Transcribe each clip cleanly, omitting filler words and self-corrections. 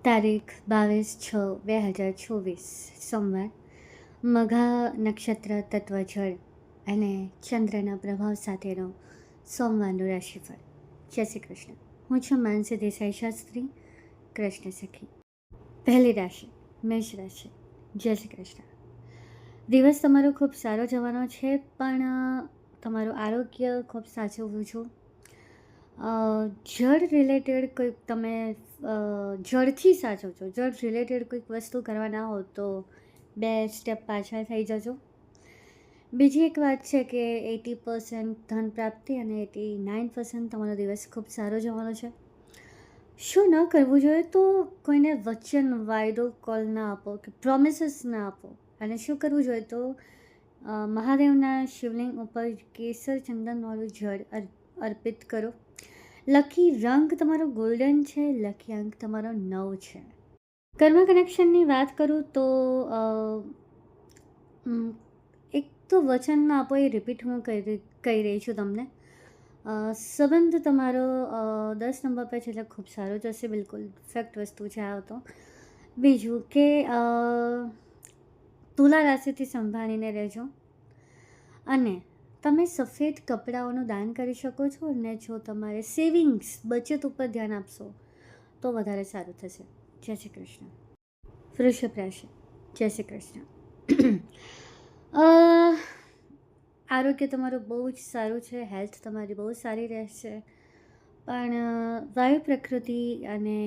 તારીખ 22/6/2024 સોમવાર. મઘા નક્ષત્ર તત્વ જળ અને ચંદ્રના પ્રભાવ સાથેનો સોમવારનું રાશિફળ. જય શ્રી કૃષ્ણ. હું છું માનસી દેસાઈ શાસ્ત્રી, કૃષ્ણ સખી. પહેલી રાશિ મેષ રાશિ. જય શ્રી કૃષ્ણ. દિવસ તમારો ખૂબ સારો જવાનો છે, પણ તમારું આરોગ્ય ખૂબ સાચવવું છું. જળ રિલેટેડ કોઈક તમે જળથી સાચવજો. જળ રિલેટેડ કોઈક વસ્તુ કરવાના હો તો 2 સ્ટેપ પાછળ થઈ જજો. બીજી એક વાત છે કે 80% ધન પ્રાપ્તિ અને 89% તમારો દિવસ ખૂબ સારો જવાનો છે. શું ન કરવું જોઈએ તો કોઈને વચન, વાયદો, કોલ ના આપો કે પ્રોમિસીસ ના આપો. અને શું કરવું જોઈએ તો મહાદેવના શિવલિંગ ઉપર કેસર ચંદનવાળું જળ અર્પિત કરો. લકી રંગ તમારો ગોલ્ડન છે. લકી અંક તમારો 9 છે. કર્મ કનેક્શનની વાત કરું તો એક તો વચન ના આપો, એ રિપીટ હું કહી રહી છું તમને. સંબંધ તમારો 10 નંબર પર છે એટલે ખૂબ સારો જશે. બિલકુલ ફેક્ટ વસ્તુ છે આ તો. બીજું કે તુલા રાશિથી સંભાળીને રહેજો. અને તમે સફેદ કપડાઓનું દાન કરી શકો છો. અને જો તમારે સેવિંગ્સ, બચત ઉપર ધ્યાન આપશો તો વધારે સારું થશે. જય શ્રી કૃષ્ણ. વૃષભ રાશિ. જય શ્રી કૃષ્ણ. આરોગ્ય તમારું બહુ જ સારું છે. હેલ્થ તમારી બહુ સારી રહેશે, પણ વાયુ પ્રકૃતિ અને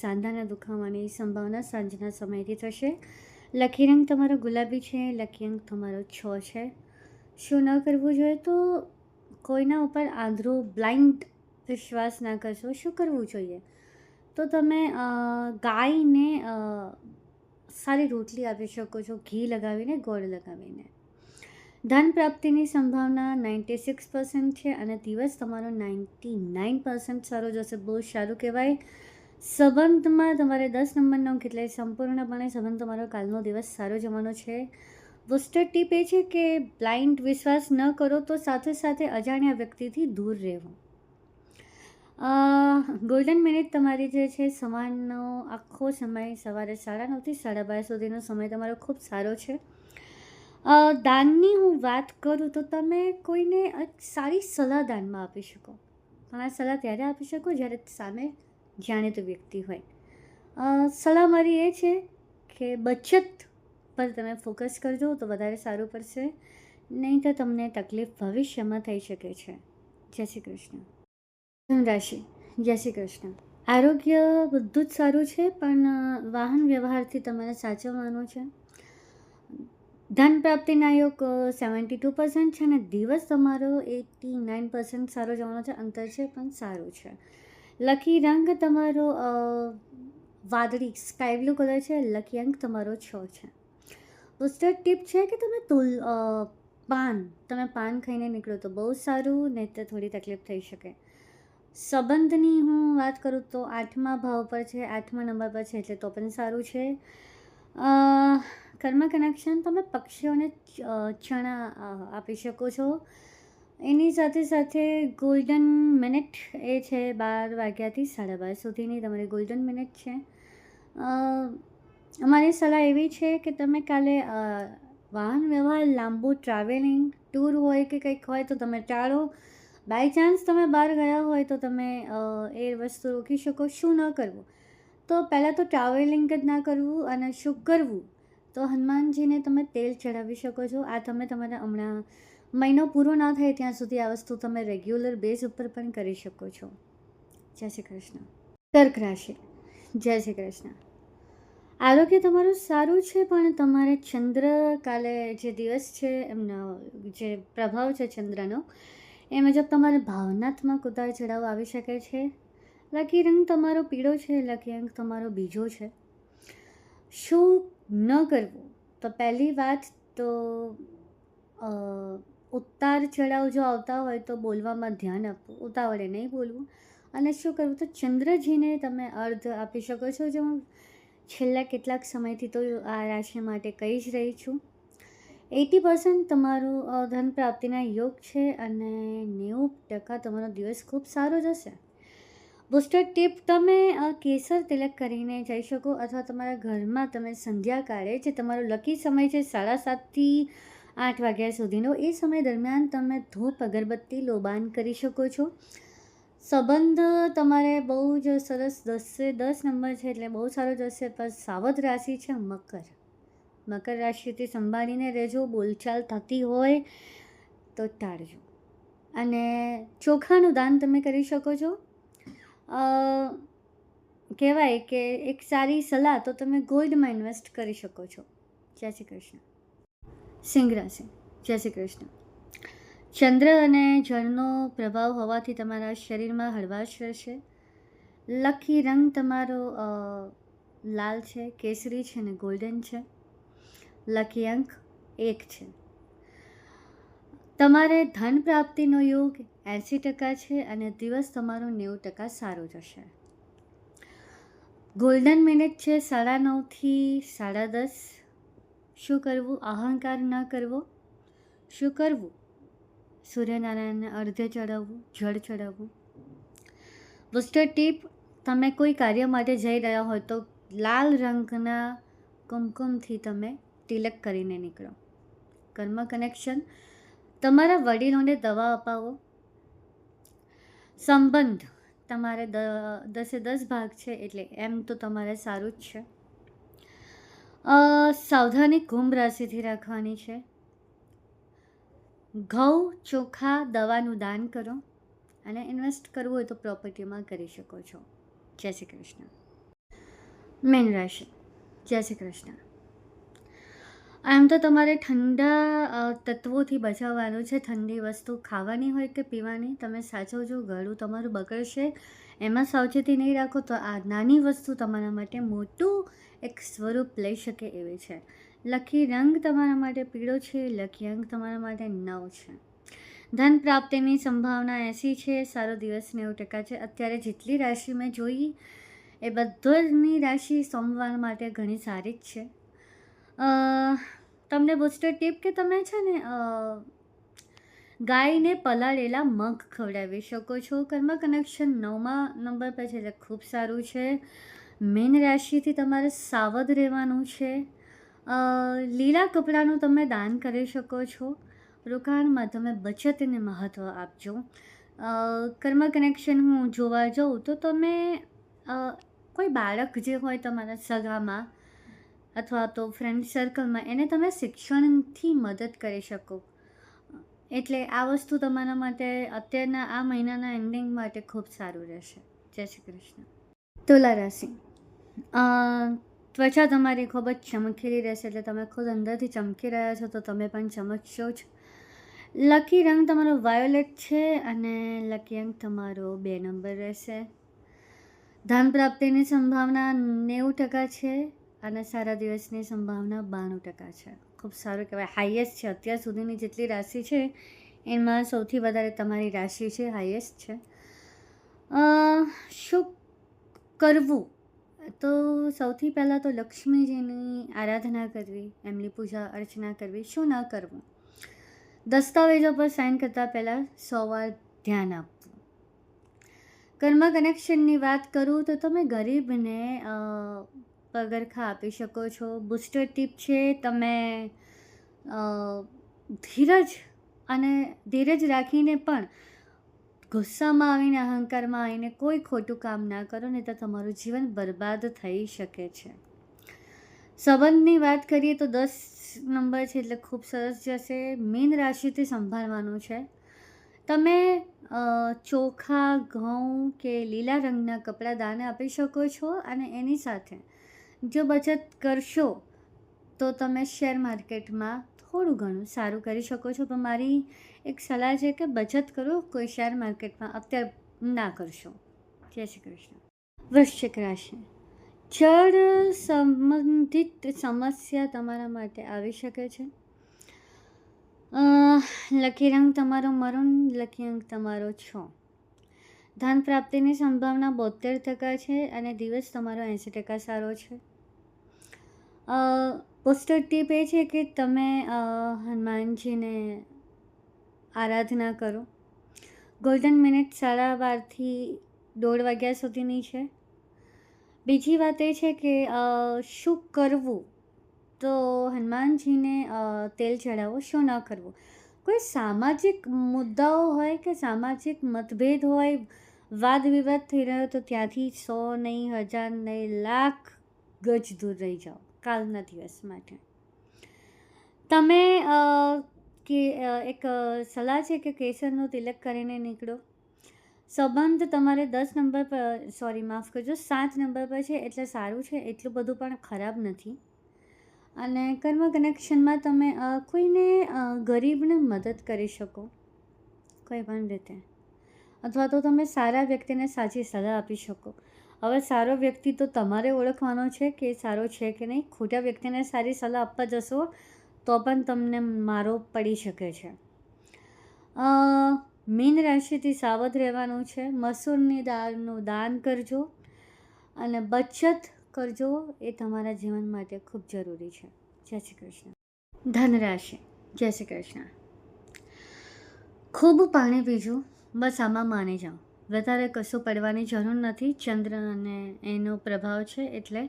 સાંધાના દુખાવાની સંભાવના સાંજના સમયથી થશે. લકી રંગ તમારો ગુલાબી છે. લકી અંક તમારો 6 છે. શું ન કરવું જોઈએ તો કોઈના ઉપર આંધળો બ્લાઇન્ડ વિશ્વાસ ના કરશો. શું કરવું જોઈએ તો તમે ગાયને સારી રોટલી આપી શકો છો, ઘી લગાવીને, ગોળ લગાવીને. ધન પ્રાપ્તિની સંભાવના 96% છે અને દિવસ તમારો 99% સારો જશે. બહુ સારું કહેવાય. સંબંધમાં તમારે 10 નંબરનો અંક એટલે સંપૂર્ણપણે સંબંધ તમારો કાલનો દિવસ સારો જવાનો છે. બુસ્ટર ટીપ એ છે કે બ્લાઇન્ડ વિશ્વાસ ન કરો તો સાથે સાથે અજાણ્યા વ્યક્તિથી દૂર રહેવું. ગોલ્ડન મિનિટ તમારી જે છે સવારનો આખો સમય સવારે 9:30 થી 12:30 સુધીનો સમય તમારો ખૂબ સારો છે. દાનની હું વાત કરું તો તમે કોઈને સારી સલાહ દાનમાં આપી શકો, પણ આ સલાહ ત્યારે આપી શકો જ્યારે સામે જાણીતું વ્યક્તિ હોય. સલાહ મારી એ છે કે બચત પર તમે ફોકસ કરજો તો વધારે સારું પડશે, નહીં તો તમને તકલીફ ભવિષ્યમાં થઈ શકે છે. જય શ્રી કૃષ્ણ. ધન રાશિ. જય શ્રી કૃષ્ણ. આરોગ્ય બધું જ સારું છે, પણ વાહન વ્યવહારથી તમારે સાચવવાનું છે. ધન પ્રાપ્તિના યોગ 72% છે અને દિવસ તમારો 89% સારો જવાનો છે. અંતર છે પણ સારું છે. લકી રંગ તમારો વાદળી સ્કાય બ્લુ કલર છે. લકી અંક તમારો 6 છે. બુસ્ટર ટીપ છે કે તમે પાન ખાઈને નીકળો તો બહુ સારું, નહીં તો થોડી તકલીફ થઈ શકે. સંબંધની હું વાત કરું તો 8મા ભાવ પર છે, 8મા નંબર પર છે એટલે તો પણ સારું છે. કર્મ કનેક્શન તમે પક્ષીઓને ચણા આપી શકો છો. એની સાથે સાથે ગોલ્ડન મિનિટ એ છે 12 વાગ્યાથી 12:30 સુધીની તમારી ગોલ્ડન મિનિટ છે. અમારી સલાહ એવી છે કે તમે કાલે વાહન વ્યવહાર, લાંબુ ટ્રાવેલિંગ, ટૂર હોય કે કંઈક હોય તો તમે ટાળો. બાય ચાન્સ તમે બહાર ગયા હોય તો તમે એ વસ્તુ રોકી શકો. શું ન કરવું તો પહેલાં તો ટ્રાવેલિંગ જ ના કરવું, અને શું કરવું તો હનુમાનજીને તમે તેલ ચડાવી શકો છો. આ તમે તમારા હમણાં મહિનો પૂરો ના થાય ત્યાં સુધી આ વસ્તુ તમે રેગ્યુલર બેઝ ઉપર પણ કરી શકો છો. જય શ્રી કૃષ્ણ. કર્ક રાશિ. જય શ્રી કૃષ્ણ. આરોગ્ય તમારું સારું છે, પણ તમારે ચંદ્ર કાલે જે દિવસ છે એમનો જે પ્રભાવ છે ચંદ્રનો એ મુજબ તમારે ભાવનાત્મક ઉતાર ચઢાવ આવી શકે છે. લકી રંગ તમારો પીળો છે. લકી અંક તમારો બીજો છે. શું ન કરવું તો પહેલી વાત તો ઉતાર ચઢાવ જો આવતા હોય તો બોલવામાં ધ્યાન આપવું, ઉતાવળે નહીં બોલવું. અને શું કરવું તો ચંદ્રજીને તમે અર્ધ આપી શકો છો, જે હું છેલ્લા કેટલાક સમયથી તો આ રાશિ માટે કહી જ રહી છું. 80% તમારું ધન પ્રાપ્તિના યોગ છે અને 90% તમારો દિવસ ખૂબ સારો જશે. બુસ્ટર ટીપ, તમે કેસર તિલક કરીને જઈ શકો, અથવા તમારા ઘરમાં તમે સંધ્યાકાળે, જે તમારો લકી સમય છે 7:30 થી 8 વાગ્યા સુધીનો, એ સમય દરમિયાન તમે ધૂપ અગરબત્તી લોબાન કરી શકો છો. સંબંધ તમારે બહુ જ સરસ 10 નંબર છે, એટલે બહુ સારો જશે. પણ સાવધ રાશિ છે મકર રાશિથી સંભાળીને રહેજો. બોલચાલ થતી હોય તો ટાળજો. અને ચોખાનું દાન તમે કરી શકો છો. કહેવાય કે એક સારી સલાહ તો તમે ગોલ્ડમાં ઇન્વેસ્ટ કરી શકો છો. જય શ્રી કૃષ્ણ. સિંહ રાશિ. જય શ્રી કૃષ્ણ. ચંદ્ર અને જળનો પ્રભાવ હોવાથી તમારા શરીરમાં હળવાશ રહેશે. લકી રંગ તમારો લાલ છે, કેસરી છે અને ગોલ્ડન છે. લકી અંક 1 છે. તમારે ધન પ્રાપ્તિનો યોગ 80% છે અને દિવસ તમારો 90% સારો જશે. ગોલ્ડન મિનિટ છે 9:30 થી 10:30. શું કરવું? અહંકાર ન કરવો. શું કરવું? સૂર્યનારાયણને અર્ધ્ય ચડાવવું, જળ ચડાવવું. બુસ્ટર ટીપ, તમે કોઈ કાર્ય માટે જઈ રહ્યા હોય તો લાલ રંગના કુમકુમથી તમે તિલક કરીને નીકળો. કર્મ કનેક્શન, તમારા વડીલોને દવા અપાવો. સંબંધ તમારે 10 ભાગ છે, એટલે એમ તો તમારે સારું જ છે. સાવધાની કુંભ રાશિથી રાખવાની છે. ઘઉં, ચોખા, દવાનું દાન કરો. અને ઇન્વેસ્ટ કરવું હોય તો પ્રોપર્ટીમાં કરી શકો છો. જય શ્રી કૃષ્ણ. મીન રાશિ. જય શ્રી કૃષ્ણ. આમ તો તમારે ઠંડા તત્વોથી બચાવવાનું છે. ઠંડી વસ્તુ ખાવાની હોય કે પીવાની, તમે સાચવજો. ગળું તમારું બગડશે, એમાં સાવચેતી નહીં રાખો તો આ નાની વસ્તુ તમારા માટે મોટું એક સ્વરૂપ લઈ શકે એવી છે. લકી રંગ તમારા માટે પીળો છે. લકી અંક તમારા માટે 9 છે. ધન પ્રાપ્તિની સંભાવના 80 છે. સારો દિવસ 90% છે. અત્યારે જેટલી રાશિ મેં જોઈ એ બધાની રાશિ સોમવાર માટે ઘણી સારી જ છે. તમને બુસ્ટર ટીપ કે તમે છે ને ગાયને પલાળેલા મગ ખવડાવી શકો છો. કર્મ કનેક્શન 9મા નંબર પર છે, એટલે ખૂબ સારું છે. મીન રાશિથી તમારે સાવધ રહેવાનું છે. લીલા કપડાનું તમે દાન કરી શકો છો. રોકાણમાં તમે બચતને મહત્ત્વ આપજો. કર્મ કનેક્શન હું જોવા જાઉં તો તમે કોઈ બાળક જે હોય તમારા સગામાં અથવા તો ફ્રેન્ડ સર્કલમાં, એને તમે શિક્ષણથી મદદ કરી શકો. એટલે આ વસ્તુ તમારા માટે અત્યારના આ મહિનાના એન્ડિંગ માટે ખૂબ સારું રહેશે. જય શ્રી કૃષ્ણ. તુલા રાશિ. ત્વચા તમારી ખૂબ જ ચમકેલી રહેશે, એટલે તમે ખુદ અંદરથી ચમકી રહ્યા છો તો તમે પણ ચમકશો જ. લકી રંગ તમારો વાયોલેટ છે અને લકી અંક તમારો 2 નંબર રહેશે. ધન પ્રાપ્તિની સંભાવના 90% છે અને સારા દિવસની સંભાવના 92% છે. ખૂબ સારું કહેવાય, હાઈએસ્ટ છે. અત્યાર સુધીની જેટલી રાશિ છે એમાં સૌથી વધારે તમારી રાશિ છે, હાઈએસ્ટ છે. શું કરવું? તો સૌથી પહેલાં તો લક્ષ્મીજીની આરાધના કરવી, એમની પૂજા અર્ચના કરવી. શું ન કરવું? દસ્તાવેજો પર સાઇન કરતાં પહેલાં 100 વાર ધ્યાન આપવું. કર્મ કનેક્શનની વાત કરું તો તમે ગરીબને પગરખા આપી શકો છો. બુસ્ટર ટીપ છે, તમે ધીરજ રાખીને પણ ગુસ્સામાં આવીને, અહંકારમાં આવીને કોઈ ખોટું કામ ના કરો, નહીં તો તમારું જીવન બરબાદ થઈ શકે છે. સંબંધની વાત કરીએ તો 10 નંબર છે, એટલે ખૂબ સરસ જશે. મીન રાશિથી સંભાળવાનું છે. તમે ચોખા, ઘઉં કે લીલા રંગના કપડાં દાન આપી શકો છો. અને એની સાથે જો બચત કરશો તો તમે શેર માર્કેટમાં થોડું ઘણું સારું કરી શકો છો. પણ મારી એક સલાહ છે કે બચત કરો, કોઈ શેર માર્કેટમાં અત્યારે ના કરશો. જય શ્રી કૃષ્ણ. વૃશ્ચિક રાશિ. જળ સંબંધિત સમસ્યા તમારા માટે આવી શકે છે. લકી રંગ તમારો મરૂન, લકી અંક તમારો 6. ધન પ્રાપ્તિની સંભાવના 72% છે અને દિવસ તમારો 80% સારો છે. બુસ્ટર ટીપ એ છે કે તમે હનુમાનજીને આરાધના કરો. ગોલ્ડન મિનિટ 12:30 થી 1:30 વાગ્યા સુધીની છે. બીજી વાત એ છે કે શું કરવું, તો હનુમાનજીને તેલ ચડાવો. શું ન કરવું, કોઈ સામાજિક મુદ્દાઓ હોય કે સામાજિક મતભેદ હોય, વાદ વિવાદ થઈ રહ્યો, તો ત્યાંથી 100 નહીં, 1000 નહીં, લાખ ગજ દૂર રહી જાઓ કાલના દિવસ માટે. તમે કે એક સલાહ છે કે કેસરનો તિલક કરીને નીકળો. સંબંધ તમારે 10 નંબર પર, માફ કરજો, 7 નંબર પર છે એટલે સારું છે, એટલું બધું પણ ખરાબ નથી. અને કર્મ કનેક્શનમાં તમે કોઈને ગરીબને મદદ કરી શકો કોઈ પણ રીતે, અથવા તો તમે સારા વ્યક્તિને સાચી સલાહ આપી શકો. હવે સારો વ્યક્તિ તો તમારે ઓળખવાનો છે કે સારો છે કે નહીં. ખોટા વ્યક્તિને સારી સલાહ આપવા જશો તો પણ તમને મારો પડી શકે છે. મીન રાશિથી સાવધ રહેવાનું છે. મસૂરની દાળનું દાન કરજો અને બચત કરજો, એ તમારા જીવન માટે ખૂબ જરૂરી છે. જય શ્રી કૃષ્ણ. ધન રાશિ. જય શ્રી કૃષ્ણ. ખૂબ પાણી પીજો, બસ આમાં માની જાઓ. વધારે કશું પડવાની જરૂર નથી. ચંદ્ર અને એનો પ્રભાવ છે એટલે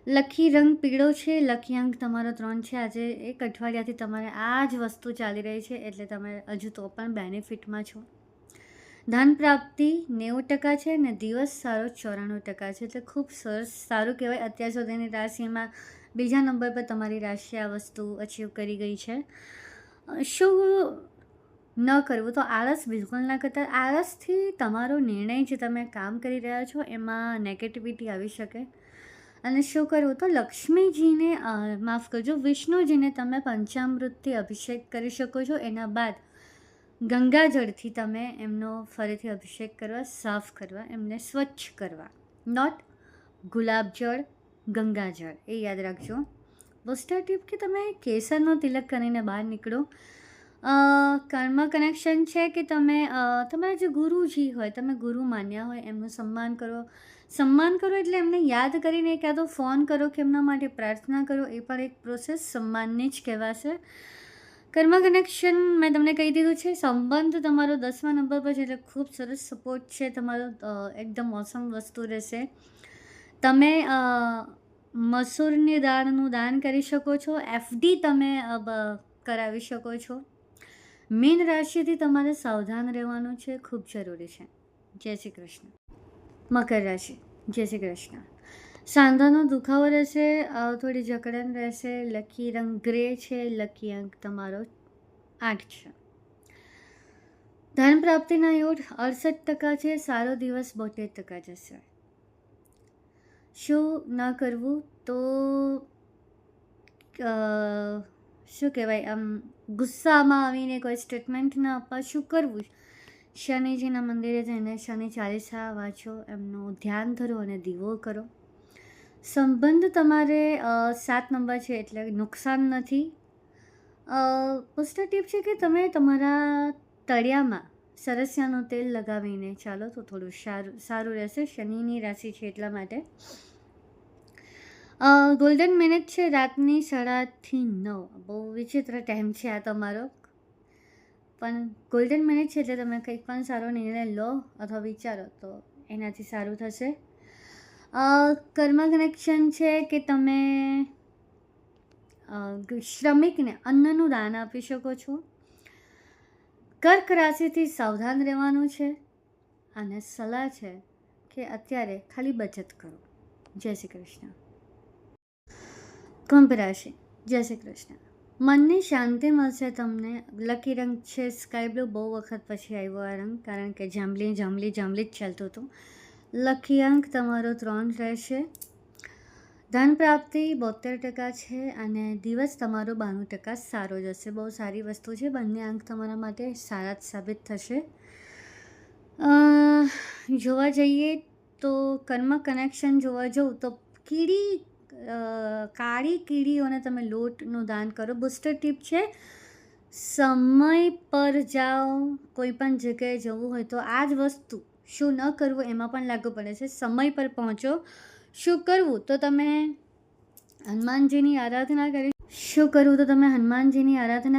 લકી રંગ પીળો છે. લકી અંક તમારો 3 છે. આજે એક અઠવાડિયાથી તમારે આ જ વસ્તુ ચાલી રહી છે એટલે તમે હજુ તો પણ બેનિફિટમાં છો. ધન પ્રાપ્તિ 90% છે ને દિવસ સારો 94% છે, એટલે ખૂબ સરસ, સારું કહેવાય. અત્યાર સુધીની રાશિમાં બીજા નંબર પર તમારી રાશિ આ વસ્તુ અચીવ કરી ગઈ છે. શું ન કરવું, તો આળસ બિલકુલ ના કરતા. આળસથી તમારો નિર્ણય જે તમે કામ કરી રહ્યા છો એમાં નેગેટિવિટી આવી શકે. અને શું કરવું, તો લક્ષ્મીજીને માફ કરજો, વિષ્ણુજીને તમે પંચામૃતથી અભિષેક કરી શકો છો. એના બાદ ગંગાજળથી તમે એમનો ફરીથી અભિષેક કરવા, સાફ કરવા, એમને સ્વચ્છ કરવા. નોટ ગુલાબજળ, ગંગાજળ, એ યાદ રાખજો. બુસ્ટર ટીપ કે તમે કેસરનો તિલક કરીને બહાર નીકળો. કર્મ કનેક્શન છે કે તમે તમારા જે ગુરુજી હોય, તમે ગુરુ માન્યા હોય, એમનું સન્માન કરો. સન્માન કરો એટલે એમને યાદ કરીને ક્યાં તો ફોન કરો કે એમના માટે પ્રાર્થના કરો, એ પણ એક પ્રોસેસ સન્માનની જ કહેવાશે. કર્મ કનેક્શન મેં તમને કહી દીધું છે. સંબંધ તમારો 10મા નંબર પર છે એટલે ખૂબ સરસ સપોર્ટ છે તમારો, એકદમ ઓસમ વસ્તુ રહેશે. તમે મસૂરની દાળનું દાન કરી શકો છો. FD તમે કરાવી શકો છો. મીન રાશિથી તમારે સાવધાન રહેવાનું છે, ખૂબ જરૂરી છે. જય શ્રી કૃષ્ણ. મકર રાશિ. જય શ્રી કૃષ્ણ. સાંધાનો દુખાવો રહેશે, થોડી જકડન રહેશે. લકી રંગ ગ્રે છે. લકી અંક તમારો 8 છે. ધન પ્રાપ્તિના યોગ 68% છે. સારો દિવસ 72% જશે. શું ન કરવું, તો શું કહેવાય, ગુસ્સામાં આવીને કોઈ સ્ટેટમેન્ટ ન આપવા. શું કરવું, શનિજીના મંદિરે જઈને શનિ ચાલીસા વાંચો, એમનું ધ્યાન ધરો અને દીવો કરો. સંબંધ તમારે 7 નંબર છે એટલે નુકસાન નથી. પોસ્ટર ટીપ છે કે તમે તમારા તળિયામાં સરસિયાનું તેલ લગાવીને ચાલો તો થોડું સારું રહેશે. શનિની રાશિ છે એટલા માટે. ગોલ્ડન મિનિટ છે રાતની 8:30 થી 9. બહુ વિચિત્ર ટાઈમ છે આ તમારો, પણ ગોલ્ડન મિનિટ છે એટલે તમે કંઈક પણ સારો નિર્ણય લો અથવા વિચારો તો એનાથી સારું થશે. કર્મ કનેક્શન છે કે તમે શ્રમિકને અન્નનું દાન આપી શકો છો. કર્ક રાશિથી સાવધાન રહેવાનું છે અને સલાહ છે કે અત્યારે ખાલી બચત કરો. જય શ્રી કૃષ્ણ. કુંભ રાશિ. જય શ્રી કૃષ્ણ. મનની શાંતિ મળશે તમને. લકી રંગ છે સ્કાય બ્લુ. બહુ વખત પછી આવ્યો આ રંગ, કારણ કે જાંબલી જાંબલી જાંબલી જ ચાલતું હતું. લકી અંક તમારો 3 રહેશે. ધન પ્રાપ્તિ 72% છે અને દિવસ તમારો 92% સારો જશે. બહુ સારી વસ્તુ છે. બંને અંક તમારા માટે સારા જ સાબિત થશે. જોવા જઈએ તો કર્મ કનેક્શન જોવા જાઉં તો કાળી કીડીઓને તમે લોટનું દાન કરો. બુસ્ટર ટીપ છે, સમય પર જાઓ. કોઈ પણ જગ્યાએ જવું હોય તો આ જ વસ્તુ શું ન કરવું એમાં પણ લાગુ પડે છે. સમય પર પહોંચો. શું કરવું, તો તમે હનુમાનજીની આરાધના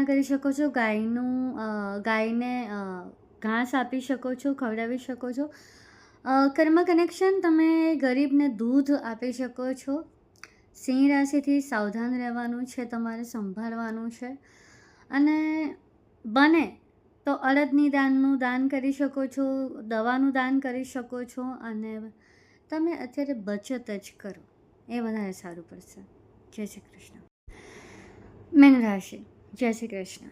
કરી શકો છો. ગાયને ઘાસ આપી શકો છો, ખવડાવી શકો છો. કર્મ કનેક્શન, તમે ગરીબને દૂધ આપી શકો છો. સિંહ રાશિથી સાવધાન રહેવાનું છે, તમારે સંભાળવાનું છે. અને બને તો અડદની દાળનું દાન કરી શકો છો, દવાનું દાન કરી શકો છો. અને તમે અત્યારે બચત જ કરો, એ વધારે સારું પડશે. જય શ્રી કૃષ્ણ. મેન રાશિ, જય શ્રી કૃષ્ણ.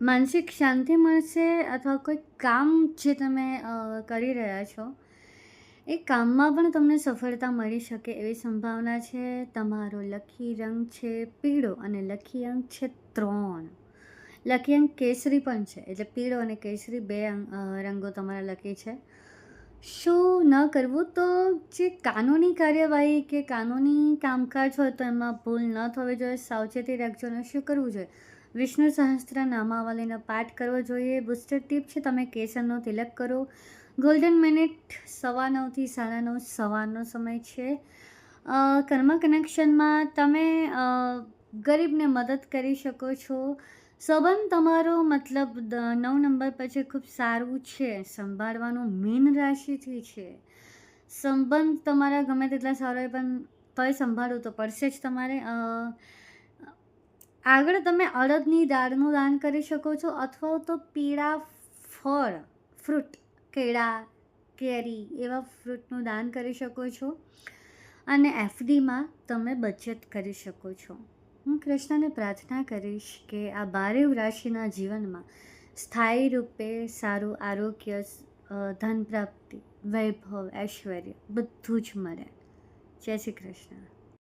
માનસિક શાંતિ મળશે, અથવા કોઈ કામ જે તમે કરી રહ્યા છો એ કામમાં પણ તમને સફળતા મળી શકે એવી સંભાવના છે. તમારો લકી રંગ છે પીળો, અને લકી અંક છે 3. લકી અંક કેસરી પણ છે, એટલે પીળો અને કેસરી બે રંગો તમારા લકી છે. શું ન કરવું? તો જે કાનૂની કાર્યવાહી કે કાનૂની કામકાજ હોય તો એમાં ભૂલ ન થવી જોઈએ, સાવચેતી રાખજો. અને શું કરવું જોઈએ? વિષ્ણુ સહસ્ત્ર નામાવલીનો પાઠ કરવો જોઈએ. બુસ્ટર ટીપ છે, તમે કેસરનો તિલક કરો. ગોલ્ડન મિનિટ 9:15 થી 9:30 સવારનો સમય છે. કર્મ કનેક્શનમાં તમે ગરીબને મદદ કરી શકો છો. સંબંધ તમારો મતલબ 9 નંબર પછી ખૂબ સારું છે, સંભાળવાનું મીન રાશિથી છે. સંબંધ તમારા ગમે તેટલા સારો હોય પણ તોય સંભાળવું તો પડશે જ તમારે. આગળ તમે અડદની દાળનું દાન કરી શકો છો, અથવા તો પીળા ફળ, ફ્રૂટ, કેળા, કેરી એવા ફ્રૂટનું દાન કરી શકો છો. અને એફડીમાં તમે બચત કરી શકો છો. હું કૃષ્ણને પ્રાર્થના કરીશ કે આ 12 રાશિના જીવનમાં સ્થાયી રૂપે સારું આરોગ્ય, ધન પ્રાપ્તિ, વૈભવ, ઐશ્વર્ય બધું જ મળે. જય શ્રી કૃષ્ણ.